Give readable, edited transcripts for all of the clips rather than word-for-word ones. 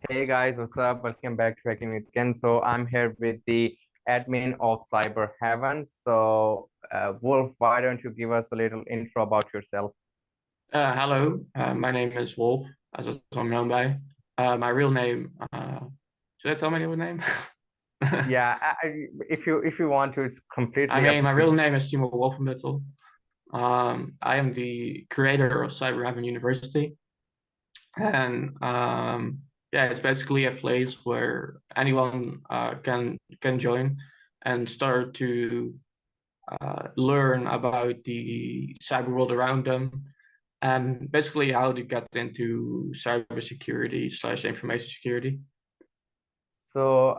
Hey guys, what's up? Welcome back to Hacking with Ken. So I'm here with the admin of Cyber Heaven. So Wolf, why don't you give us a little intro about yourself? Hello, my name is Wolf, as I'm known by. My real name, should I tell my real name? Yeah, if you want to, it's I completely up mean, my to real name is Timo Wolfenbüttel. I am the creator of CyberHeaven University, and yeah, it's basically a place where anyone can join and start to learn about the cyber world around them, and basically how to get into cybersecurity slash information security. So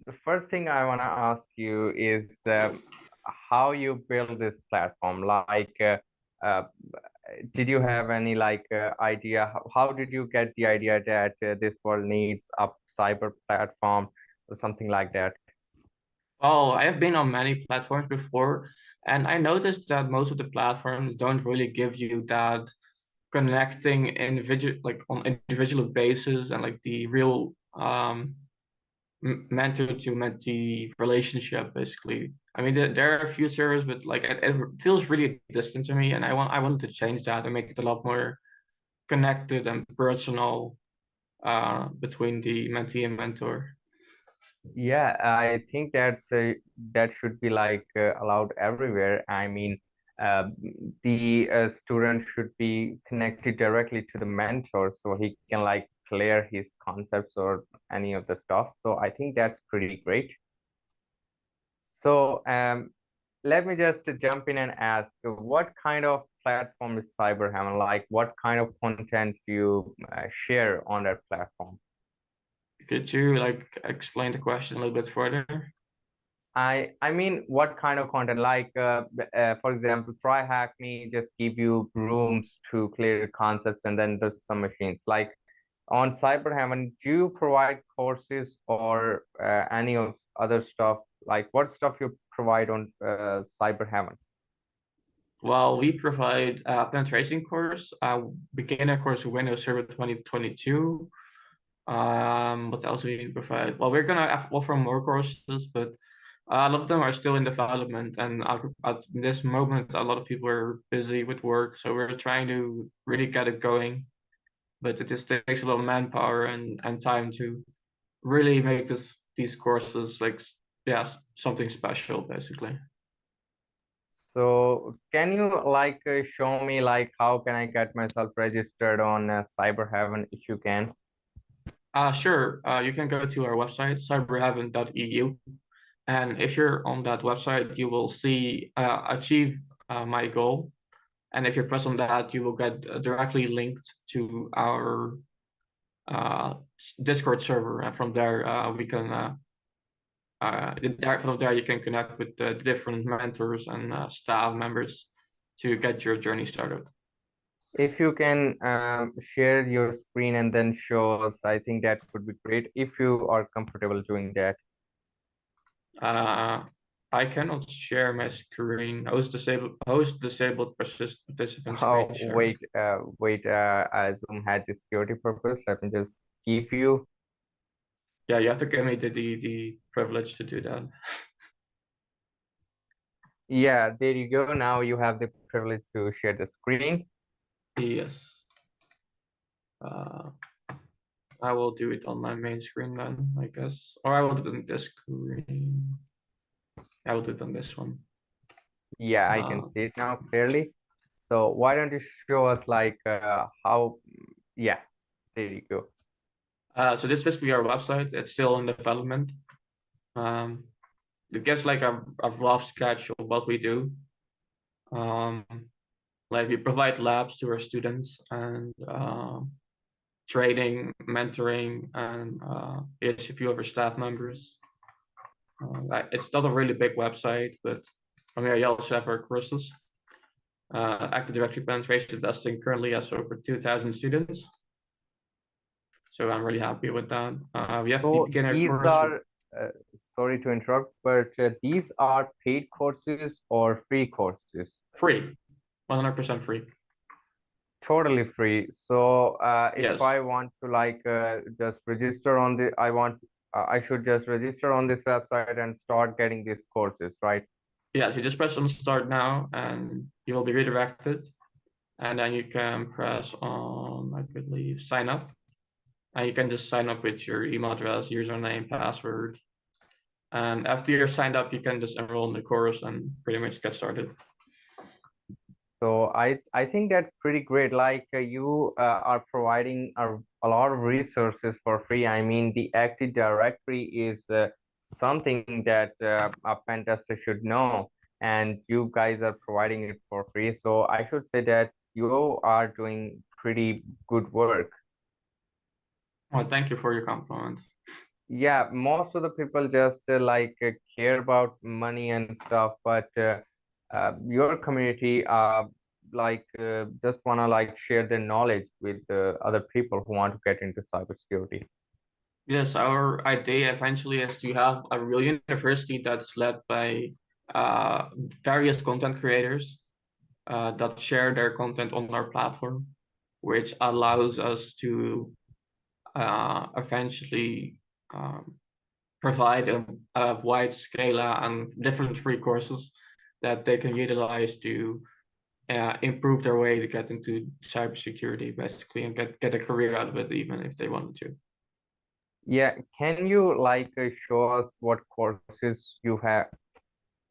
the first thing I want to ask you is how you build this platform. Uh, did you have any idea? How did you get the idea that this world needs a cyber platform or something like that? Well, I have been on many platforms before, and I noticed that most of the platforms don't really give you that connecting individual, like on individual basis, and like the real mentor to mentee relationship. Basically, I mean, there are a few servers, but like it feels really distant to me, and I wanted to change that and make it a lot more connected and personal between the mentee and mentor. Yeah, I think that should be allowed everywhere. I mean, uh, the student should be connected directly to the mentor so he can like clear his concepts or any of the stuff. So I think that's pretty great. So let me just jump in and ask, what kind of platform is CyberHam? Like, what kind of content do you share on that platform? Could you like explain the question a little bit further? I mean, what kind of content? For example, try hack me, just give you rooms to clear concepts and then there's some machines. Like on Cyberhaven, do you provide courses or any of other stuff? Like what stuff you provide on Cyberhaven? Well, we provide a penetration course, beginner course Windows Server 2022. What else we provide? Well, we're gonna offer more courses, but a lot of them are still in development, and at this moment, a lot of people are busy with work, so we're trying to really get it going. But it just takes a lot of manpower and time to really make these courses like yeah something special, basically. So can you show me like how can I get myself registered on Cyberhaven if you can? Sure. You can go to our website, cyberheaven.eu. And if you're on that website, you will see achieve my goal. And if you press on that, you will get directly linked to our uh, Discord server. And from there, we can from there you can connect with the different mentors and staff members to get your journey started. If you can share your screen and then show us, I think that would be great if you are comfortable doing that. Uh, I cannot share my screen. Host disabled participant screen Oh, share. wait, Zoom had the security purpose. Let me just give you. Yeah, you have to give me the privilege to do that. Yeah, there you go. Now you have the privilege to share the screen. Yes. Uh, I will do it on my main screen then, I guess. Or I will do it on this screen. I will do it on this one. Yeah, I can Uh, see it now clearly. So why don't you show us how, yeah, there you go. so this is basically our website. It's still in development. Um, it gives like a rough sketch of what we do. Um, like we provide labs to our students and training, mentoring, and yes, a few of our staff members. It's not a really big website, but from here you also have our courses. Active Directory penetration testing currently has over 2,000 students. So I'm really happy with that. We have the So beginner these course are, sorry to interrupt, but these are paid courses or free courses? free, 100% free. totally free. So if Yes. I want to like just register on the, I should just register on this website and start getting these courses, right? Yes, you just press on start now and you will be redirected. And then you can press on, I believe, sign up. And you can just sign up with your email address, username, password. And after you're signed up, you can just enroll in the course and pretty much get started. So I think that's pretty great. Like you are providing a lot of resources for free. I mean, the Active Directory is something that a pen tester should know, and you guys are providing it for free. So I should say that you are doing pretty good work. Well, thank you for your compliment. Yeah, most of the people just care about money and stuff, but your community just wanna like share their knowledge with other people who want to get into cybersecurity. Yes, our idea eventually is to have a real university that's led by uh, various content creators that share their content on our platform, which allows us to eventually um, provide a wide scale and different free courses that they can utilize to improve their way to get into cybersecurity, basically, and get a career out of it, even if they wanted to. Yeah, can you like show us what courses you have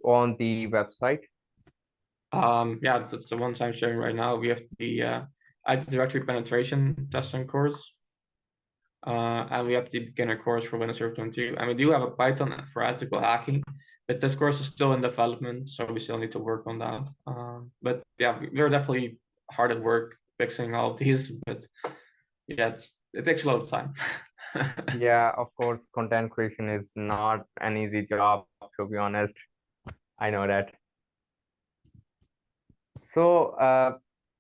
on the website? Yeah, that's the ones I'm showing right now. We have the IT directory penetration testing course, and we have the beginner course for Windows Server 22. And we do have a Python for ethical hacking, but this course is still in development, so we still need to work on that. But yeah, we're definitely hard at work fixing all of these, but yeah, it takes a lot of time. Yeah, of course, content creation is not an easy job, to be honest. I know that. So,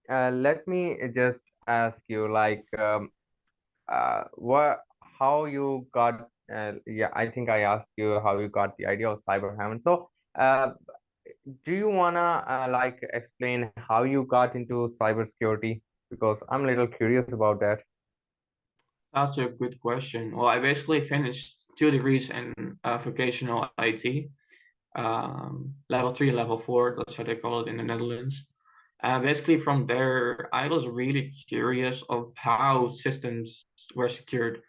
let me just ask you, like, what, how you got, yeah, I think I asked you how you got the idea of cyber heaven. So, do you wanna like explain how you got into cybersecurity? Because I'm a little curious about that. That's a good question. Well, I basically finished 2 degrees in vocational IT, level 3, level 4, that's how they call it in the Netherlands. And basically from there, I was really curious of how systems were secured.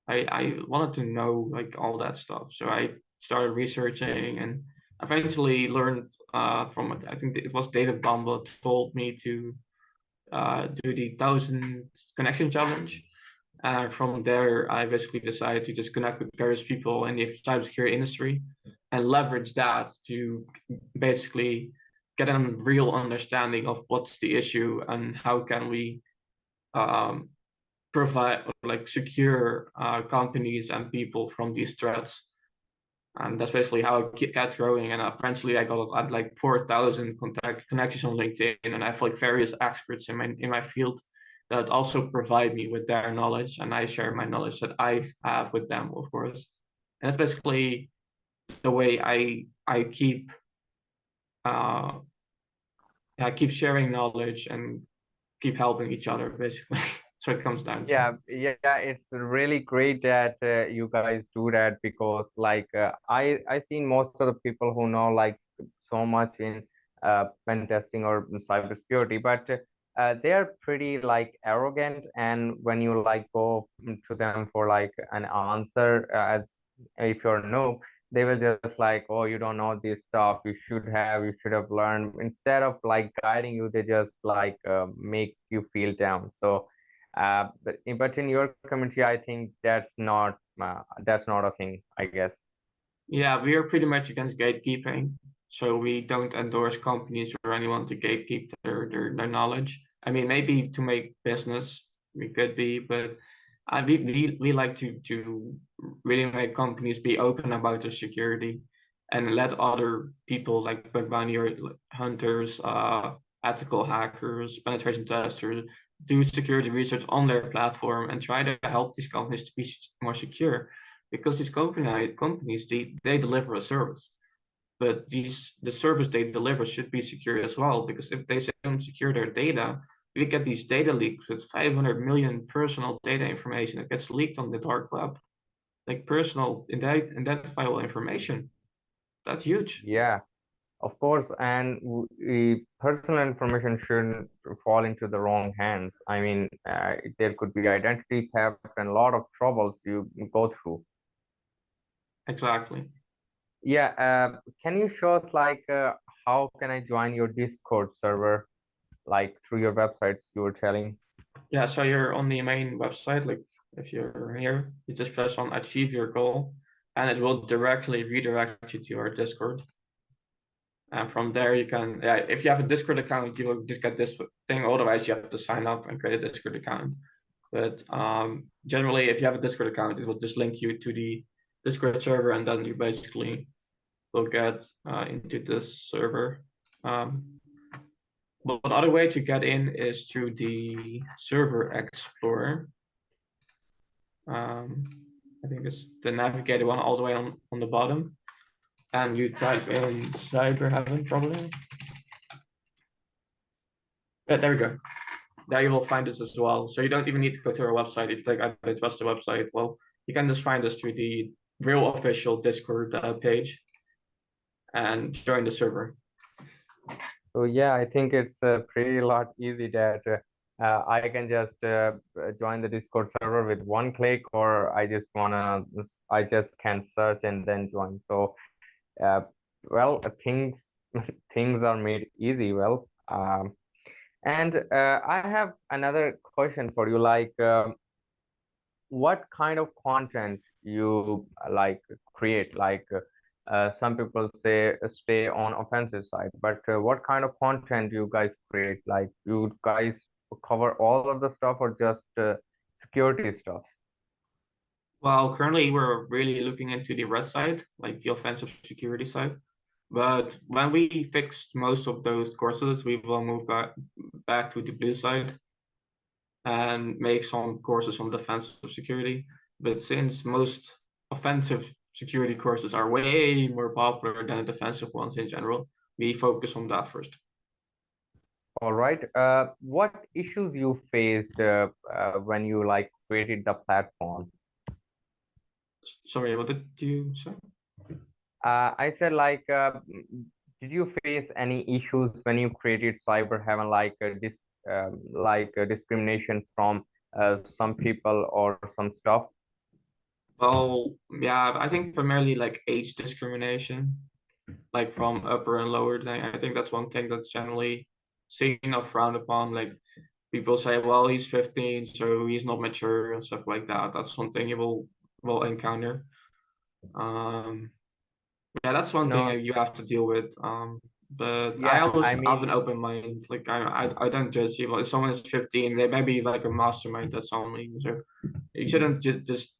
I wanted to know like all that stuff. So I started researching and eventually learned from it. I think it was David Bumble told me to do the 1,000 connection challenge. From there, I basically decided to just connect with various people in the cybersecurity industry and leverage that to basically get a real understanding of what's the issue and how can we um, provide like secure companies and people from these threats. And that's basically how I kept growing. And eventually, I got like 4,000 contact connections on LinkedIn, and I have like various experts in my field that also provide me with their knowledge, and I share my knowledge that I have with them, of course. And that's basically the way uh, I keep sharing knowledge and keep helping each other, basically. So it comes down to. Yeah, it's really great that you guys do that because like I seen most of the people who know like so much in pen testing or cybersecurity, but they are pretty like arrogant, and when you like go to them for like an answer as if you're a noob, they will just like, oh, you don't know this stuff, you should have learned. Instead of like guiding you, they just like make you feel down. So but in your community, I think that's not a thing, I guess. Yeah, we are pretty much against gatekeeping. So we don't endorse companies or anyone to gatekeep their knowledge. I mean, maybe to make business, we could be, but we like to really make companies be open about their security and let other people like bug bounty or hunters, ethical hackers, penetration testers do security research on their platform and try to help these companies to be more secure because these companies they deliver a service, but the service they deliver should be secure as well. Because if they don't secure their data, we get these data leaks with 500 million personal data information that gets leaked on the dark web, like personal identifiable information. That's huge. Yeah, of course. And personal information shouldn't fall into the wrong hands. I mean, there could be identity theft and a lot of troubles you go through. Exactly. Yeah, can you show us like how can I join your Discord server, like through your websites you were telling? Yeah, so you're on the main website, like if you're here, you just press on achieve your goal, and it will directly redirect you to our Discord. And from there, you can, yeah, if you have a Discord account, you will just get this thing. Otherwise, you have to sign up and create a Discord account. But generally, if you have a Discord account, it will just link you to the Discord server, and then you basically will get into this server. But another way to get in is through the server explorer. I think it's the navigator one all the way on the bottom. And you type in CyberHeaven probably. Yeah, there we go. There you will find us as well. So you don't even need to go to our website. If you take I trust the website, well, you can just find us through the real official Discord page and join the server. So yeah, I think it's pretty lot easy that I can just join the Discord server with one click, or I just can search and then join. So uh, well, things things are made easy. Well, and I have another question for you, like what kind of content you like create? Like some people say stay on offensive side, but what kind of content you guys create? Like you guys cover all of the stuff or just security stuff? Well, currently we're really looking into the red side, like the offensive security side. But when we fixed most of those courses, we will move back to the blue side and make some courses on defensive security. But since most offensive security courses are way more popular than defensive ones in general, we focus on that first. All right. What issues you faced when you like created the platform? Sorry, what did you say? I said like, did you face any issues when you created Cyber Heaven, like discrimination from some people or some stuff? Well, yeah, I think primarily like age discrimination, like from upper and lower. I think that's one thing that's generally seen or frowned upon. Like people say, well, he's 15, so he's not mature and stuff like that. That's something you will encounter. Um, yeah, that's one thing No, you have to deal with. But I yeah, always I have mean, an open mind. Like I don't judge people. If someone is 15, they may be like a mastermind that's only. So you shouldn't just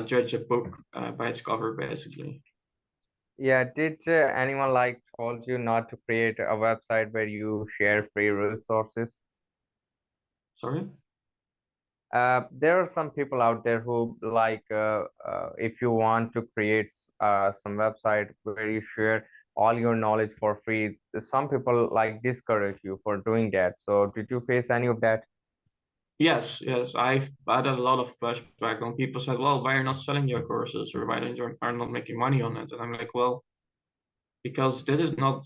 judge a book by its cover, basically. yeah, did anyone like told you not to create a website where you share free resources? Sorry. There are some people out there who like if you want to create some website where you share all your knowledge for free, some people like discourage you for doing that. So did you face any of that? Yes, yes. I've had a lot of pushback on people said, well, why are you not selling your courses or why don't you are not making money on it? And I'm like, well, because this is not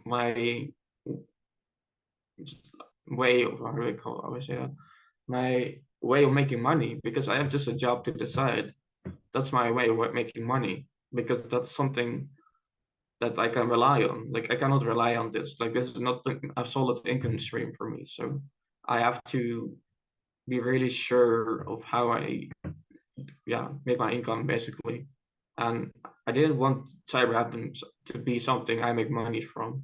my way of how do I call how do I say that? My way of making money because I have just a job to decide. That's my way of making money because that's something that I can rely on. Like I cannot rely on this. Like this is not a solid income stream for me. So I have to be really sure of how I make my income basically. And I didn't want cyber atoms to be something I make money from,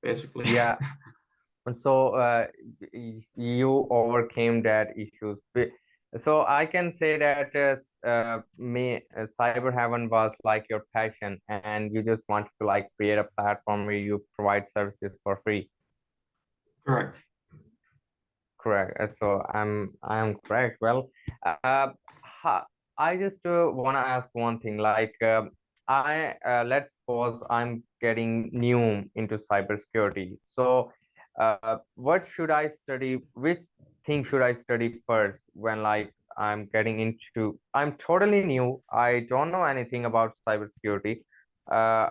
basically. Yeah. So you overcame that issues. So I can say that Cyber Heaven was like your passion, and you just wanted to like create a platform where you provide services for free. Correct. Correct. So I'm correct. Well, uh, ha, I just want to ask one thing. Like, I let's suppose I'm getting new into cybersecurity. So, what should I study? Which thing should I study first when like I'm getting into? I'm totally new. I don't know anything about cybersecurity. Uh,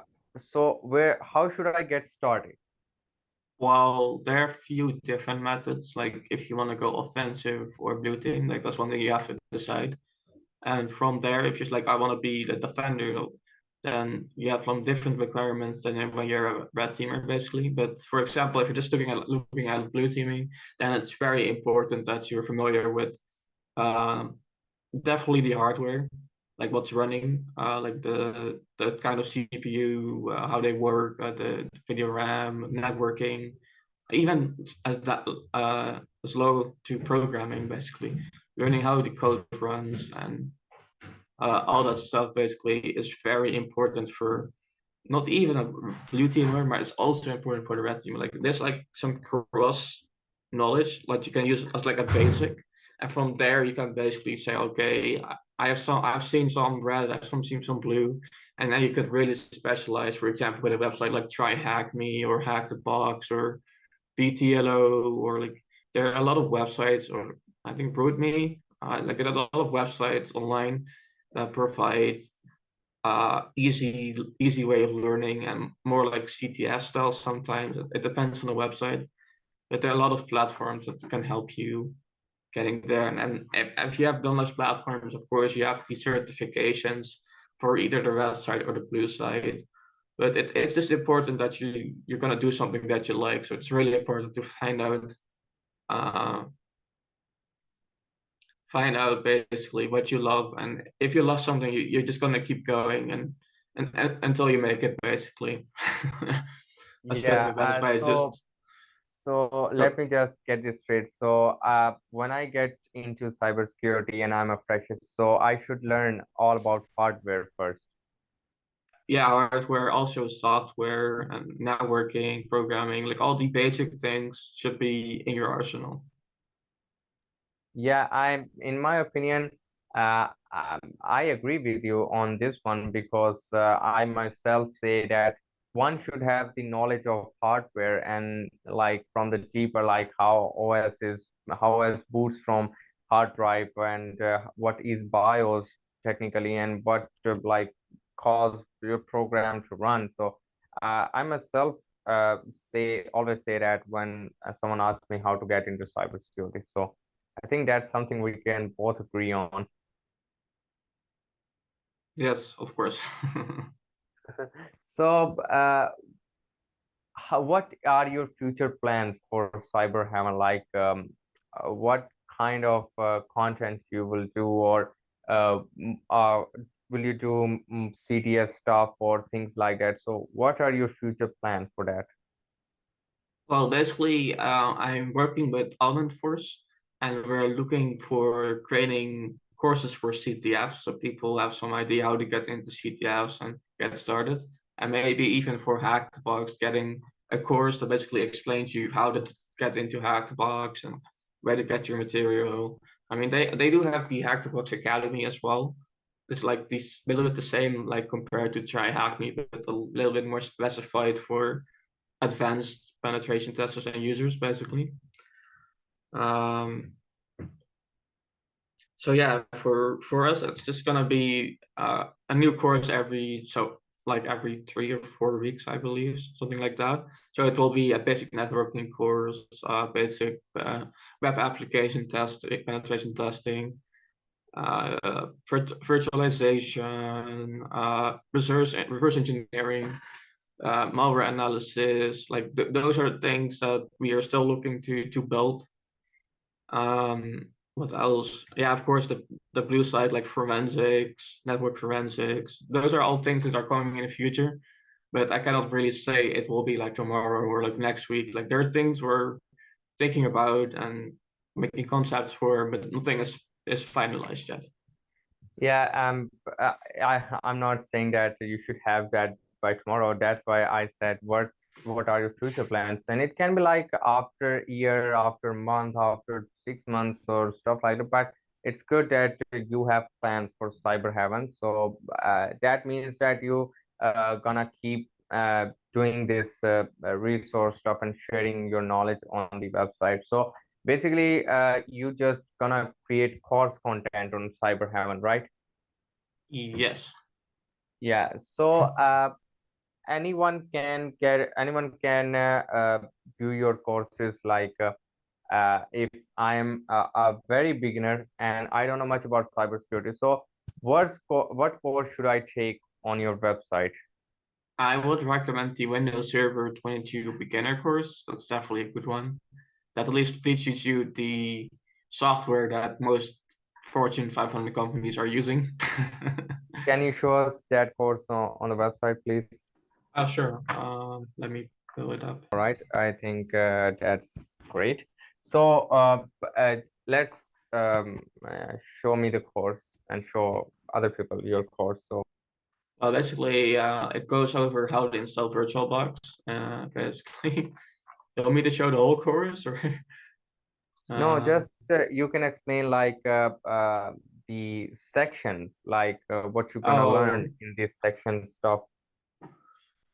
so how should I get started? Well, there are a few different methods. Like if you want to go offensive or blue team, like that's one thing you have to decide. And from there, if you're like, I want to be the defender, then you have some different requirements than when you're a red teamer, basically. But for example, if you're just looking at blue teaming, then it's very important that you're familiar with um, definitely the hardware, like what's running, like the kind of CPU, how they work, the video RAM, networking, even as low to programming, basically, learning how the code runs and all that stuff basically is very important for not even a blue teamer, but it's also important for the red team. Like there's like some cross knowledge like you can use as like a basic, and from there you can basically say, okay, I've seen some red, I've seen some blue, and then you could really specialize. For example, with a website like Try Hack Me or Hack the Box or BTLO, or like there are a lot of websites, or I think BroadMe, like there are a lot of websites online that provide easy way of learning and more like CTS style sometimes. It depends on the website, but there are a lot of platforms that can help you getting there. And if you have done those platforms, of course, you have the certifications for either the red side or the blue side. But it's just important that you're gonna do something that you like. So it's really important to uh, find out basically what you love, and if you love something, you're just gonna keep going and until you make it basically. That's Yeah. basically the best way. It's So just let go. me just get this straight. So when I get into cybersecurity and I'm a fresher, so I should learn all about hardware first. Yeah, hardware, also software and networking, programming, like all the basic things should be in your arsenal. Yeah, in my opinion, I agree with you on this one because I myself say that one should have the knowledge of hardware and like from the deeper, like how OS boots from hard drive and what is BIOS technically and what like cause your program to run. So I myself always say that when someone asks me how to get into cybersecurity. So. I think that's something we can both agree on. Yes, of course. So, what are your future plans for Cyber Hammer? Like, what kind of content you will do, or will you do CTS stuff or things like that? So, what are your future plans for that? Well, basically, I'm working with Almond Force, and we're looking for creating courses for CTFs, so people have some idea how to get into CTFs and get started, and maybe even for Hack the Box, getting a course that basically explains you how to get into Hack the Box and where to get your material. I mean, they do have the Hack the Box Academy as well. It's like this a little bit the same, like compared to Try Hack Me, but a little bit more specified for advanced penetration testers and users, basically. Um, so yeah, for us, it's just gonna be a new course every 3 or 4 weeks, I believe, something like that. So it will be a basic networking course, basic web application penetration testing, virtualization, reverse engineering, malware analysis. Like those are things that we are still looking to build. What else? Yeah, of course, the blue side, like forensics, network forensics. Those are all things that are coming in the future, but I cannot really say it will be like tomorrow or like next week. Like there are things we're thinking about and making concepts for, but nothing is finalized yet. Yeah, I'm not saying that you should have that by tomorrow. That's why I said what are your future plans? And it can be like after year, after month, after 6 months or stuff like that. But it's good that you have plans for cyber heaven. So that means that you gonna keep doing this resource stuff and sharing your knowledge on the website. So basically, you just gonna create course content on CyberHeaven, right? Yes. Yeah. So anyone can view your courses. Like if I am a very beginner and I don't know much about cybersecurity, so what course should I take on your website? I would recommend the Windows Server 22 beginner course. That's definitely a good one. That at least teaches you the software that most Fortune 500 companies are using. Can you show us that course on the website, please? Sure. Let me pull it up. All right, I think that's great. So let's show me the course and show other people your course. So Basically, it goes over how to install VirtualBox. Basically, you want me to show the whole course, or? no, Uh, just you can explain like the sections, like what you're gonna learn oh, in this section stuff.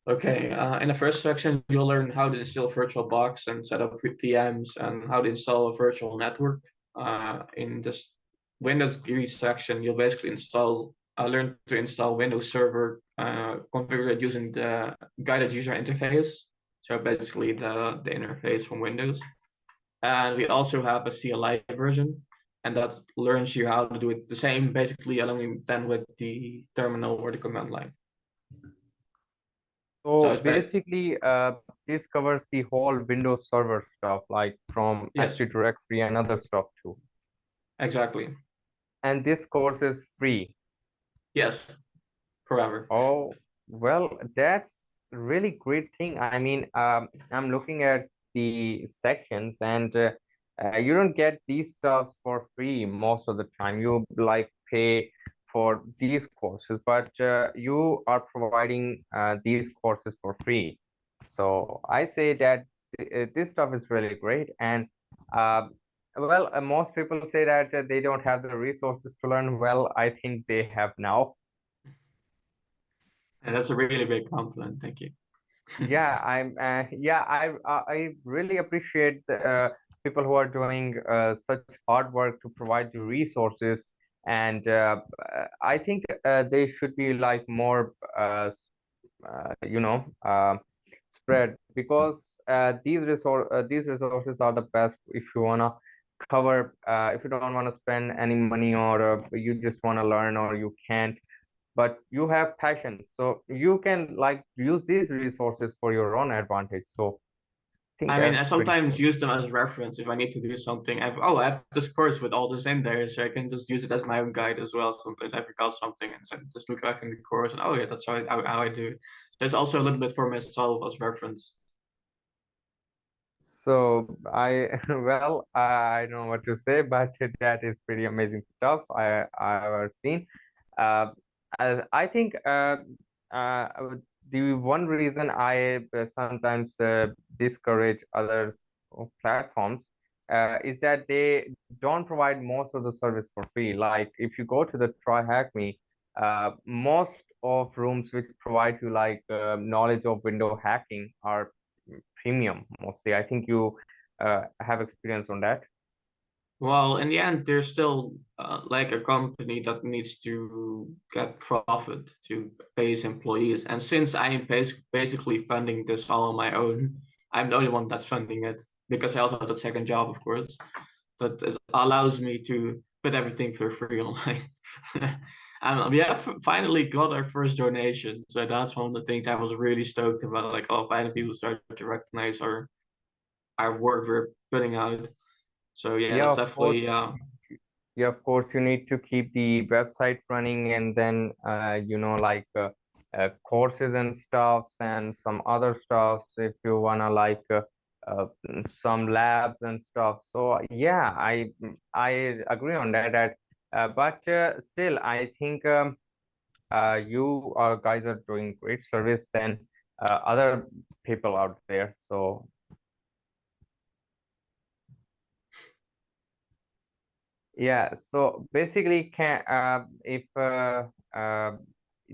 okay. In the first section, you'll learn how to install VirtualBox and set up VMs and how to install a virtual network. In this Windows GUI section, you'll basically learn to install Windows Server, configure it using the guided user interface. So basically the interface from Windows. And we also have a CLI version, and that learns you how to do it the same, basically along then with the terminal or the command line. So So it's basically, this covers the whole Windows Server stuff, like from yes, Active Directory and other stuff too. exactly. And this course is free. Yes, forever. Oh, well, that's really great thing. I mean, I'm looking at the sections, and you don't get these stuff for free most of the time. You like pay for these courses, but you are providing these courses for free. So I say that this stuff is really great. And uh, well, most people say that they don't have the resources to learn. Well, I think they have now. And that's a really big compliment. Thank you. I really appreciate the people who are doing such hard work to provide the resources, and I think they should be like more you know spread, because these resources are the best if you wanna cover if you don't want to spend any money, or you just want to learn, or you can't, but you have passion, so you can like use these resources for your own advantage. So I think I mean, I that's pretty sometimes cool. use them as reference if I need to do something. I have this course with all this in there, so I can just use it as my own guide as well. Sometimes I forgot something and so just look back in the course and oh yeah, that's how I do it. There's also a little bit for myself as reference. So I well, I don't know what to say, but that is pretty amazing stuff I've ever seen. Uh, I think uh, the one reason I sometimes discourage other platforms is that they don't provide most of the service for free. Like if you go to the Try Hack Me, most of rooms which provide you like knowledge of window hacking are premium mostly. I think you have experience on that. Well, in the end, there's still like a company that needs to get profit to pay its employees. And since I am basically funding this all on my own, I'm the only one that's funding it because I also have a second job, of course, allows me to put everything for free online. And we have finally got our first donation. So that's one of the things I was really stoked about. Like, oh, finally people start to recognize our work we're putting out. So yeah, Yeah, that's of definitely course. Yeah, of course, you need to keep the website running, and then like courses and stuffs and some other stuffs if you wanna like uh, some labs and stuff. So yeah, I agree on that. But still, I think you guys are doing great service than other people out there. So yeah, so basically, can if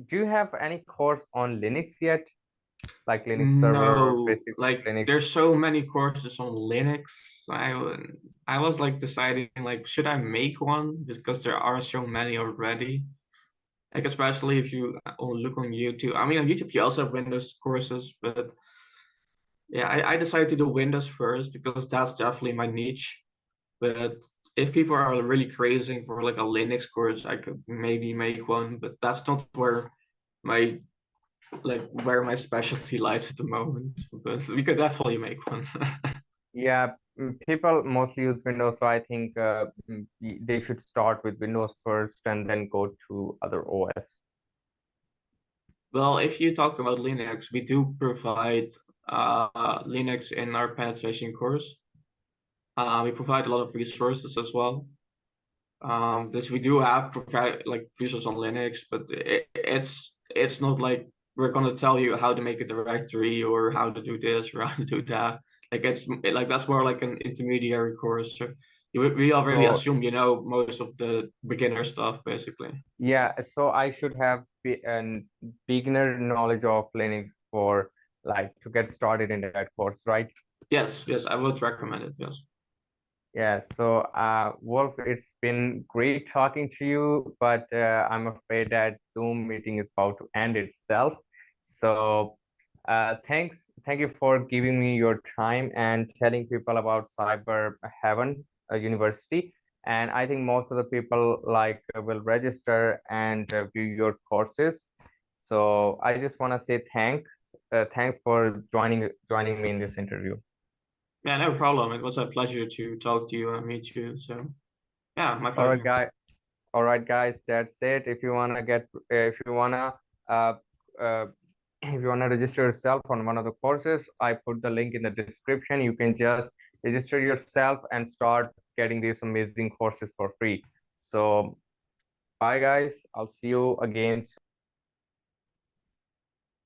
do you have any course on Linux yet? like Linux server, No, basics of like Linux? there's so many courses on Linux. I was like deciding like should I make one because there are so many already. Like especially if you look on YouTube. I mean on YouTube you also have Windows courses, but yeah, I decided to do Windows first because that's definitely my niche. But if people are really crazing for like a Linux course, I could maybe make one, but that's not my where my specialty lies at the moment. But we could definitely make one. Yeah, people mostly use Windows, so I think they should start with Windows first and then go to other OS. Well, if you talk about Linux, we do provide Linux in our penetration course. We provide a lot of resources as well. This we do have provide like resources on Linux, but it's not like we're gonna tell you how to make a directory or how to do this or how to do that. Like it's like that's more like an intermediary course. So we already So assume you know most of the beginner stuff basically. yeah, so I should have an beginner knowledge of Linux for like to get started in that course, right? Yes, yes, I would recommend it. Yes. Yeah, so Wolf, it's been great talking to you, but I'm afraid that Zoom meeting is about to end itself. So thank you for giving me your time and telling people about Cyber Heaven University. And I think most of the people like will register and view your courses. So I just want to say thanks for joining me in this interview. Yeah, no problem. It was a pleasure to talk to you and meet you. So yeah, my All right, pleasure. guys. All right, guys, that's it. If you wanna, uh, uh, if you wanna register yourself on one of the courses, I put the link in the description. You can just register yourself and start getting these amazing courses for free. So, bye, guys. I'll see you again